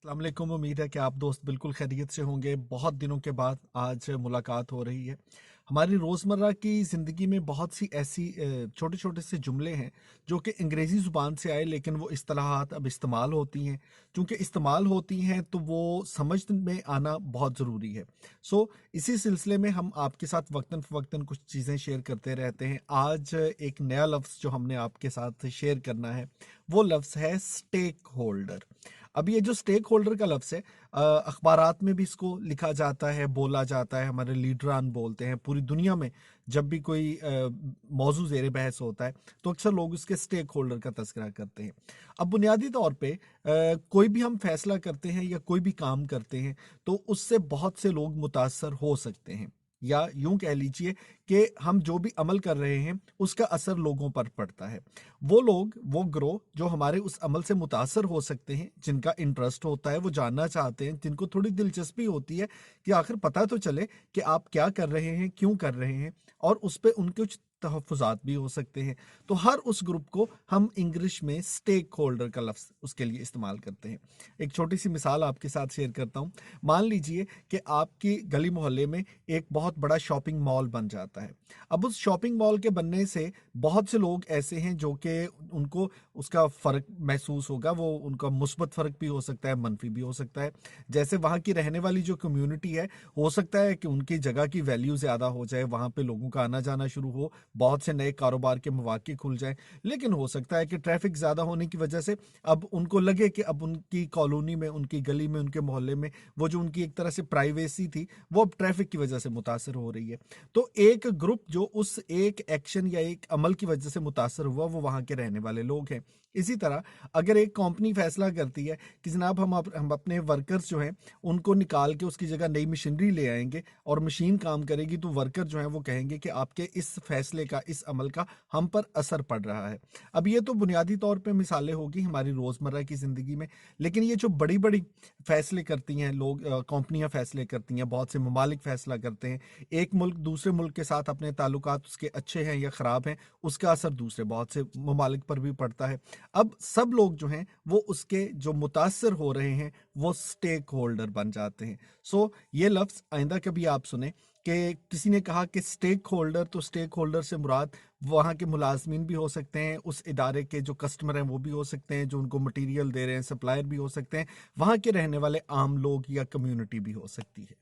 अस्सलाम वालेकुम। उम्मीद है कि आप दोस्त बिल्कुल खैरियत से होंगे। बहुत दिनों के बाद आज मुलाकात हो रही है। हमारी रोज़मर्रा की ज़िंदगी में बहुत सी ऐसी छोटे छोटे से जुमले हैं जो कि अंग्रेज़ी ज़ुबान से आए, लेकिन वो इस्तिलाहात अब इस्तेमाल होती हैं। चूँकि इस्तेमाल होती हैं तो वो समझ में आना बहुत ज़रूरी है। इसी सिलसिले में हम आपके साथ वक्तन फ़वक्तन कुछ चीज़ें शेयर करते रहते हैं। आज एक नया लफ्ज़ जो हमने आपके साथ शेयर करना है, वो लफ्ज़ है स्टेक होल्डर। अब ये जो स्टेक होल्डर का लफ्ज़ है, अखबारात में भी इसको लिखा जाता है, बोला जाता है, हमारे लीडरान बोलते हैं। पूरी दुनिया में जब भी कोई मौजू ज़ेर बहस होता है तो अक्सर लोग उसके स्टेक होल्डर का तज़किरा करते हैं। अब बुनियादी तौर पे कोई भी हम फैसला करते हैं या कोई भी काम करते हैं तो उससे बहुत से लोग मुतासर हो सकते हैं, या यूं कह लीजिए कि हम जो भी अमल कर रहे हैं उसका असर लोगों पर पड़ता है। वो लोग, वो ग्रोह जो हमारे उस अमल से मुतासर हो सकते हैं, जिनका इंटरेस्ट होता है, वो जानना चाहते हैं, जिनको थोड़ी दिलचस्पी होती है कि आखिर पता तो चले कि आप क्या कर रहे हैं, क्यों कर रहे हैं, और उस पे उनके कुछ तहफ़्फ़ुज़ात भी हो सकते हैं। तो हर उस ग्रुप को हम इंग्लिश में स्टेक होल्डर का लफ्ज़ उसके लिए इस्तेमाल करते हैं। एक छोटी सी मिसाल आपके साथ शेयर करता हूँ। मान लीजिए कि आपकी गली मोहल्ले में एक बहुत बड़ा शॉपिंग मॉल बन जाता है। अब उस शॉपिंग मॉल के बनने से बहुत से लोग ऐसे हैं जो कि उनको उसका फ़र्क महसूस होगा। वो उनका मुस्बत फ़र्क भी हो सकता है, मनफ़ी भी हो सकता है। जैसे वहाँ की रहने वाली जो कम्युनिटी है, हो सकता है कि उनकी जगह की वैल्यू ज़्यादा हो जाए, वहाँ पे लोगों का आना-जाना शुरू हो, बहुत से नए कारोबार के मौके खुल जाएँ। लेकिन हो सकता है कि ट्रैफ़िक ज़्यादा होने की वजह से अब उनको लगे कि अब उनकी कॉलोनी में, उनकी गली में, उनके मोहल्ले में वो जो उनकी एक तरह से प्राइवेसी थी, वो अब ट्रैफ़िक की वजह से मुतासिर हो रही है। तो एक ग्रुप जो उस एक एक्शन या एक अमल की वजह से मुतासर हुआ, वो वहाँ के रहने वाले लोग हैं। इसी तरह अगर एक कंपनी फैसला करती है कि जनाब हम अपने वर्कर्स जो हैं उनको निकाल के उसकी जगह नई मशीनरी ले आएंगे और मशीन काम करेगी, तो वर्कर जो हैं वो कहेंगे कि आपके इस फैसले का, इस अमल का हम पर असर पड़ रहा है। अब ये तो बुनियादी तौर पे मिसालें होगी हमारी रोज़मर्रा की ज़िंदगी में, लेकिन ये जो बड़ी बड़ी फैसले करती हैं लोग, कंपनियां फैसले करती हैं, बहुत से ममालिक फैसला करते हैं, एक मुल्क दूसरे मुल्क के साथ अपने ताल्लुकात उसके अच्छे हैं या ख़राब हैं, उसका असर दूसरे बहुत से ममालिक पर भी पड़ता है। अब सब लोग जो हैं वो उसके जो मुतासर हो रहे हैं वो स्टेक होल्डर बन जाते हैं। ये लफ्ज़ आइंदा कभी आप सुने कि किसी ने कहा कि स्टेक होल्डर, तो स्टेक होल्डर से मुराद वहाँ के मुलाजमीन भी हो सकते हैं, उस इदारे के जो कस्टमर हैं वो भी हो सकते हैं, जो उनको मटीरियल दे रहे हैं सप्लायर भी हो सकते हैं, वहाँ के रहने वाले आम लोग या कम्युनिटी भी हो सकती है।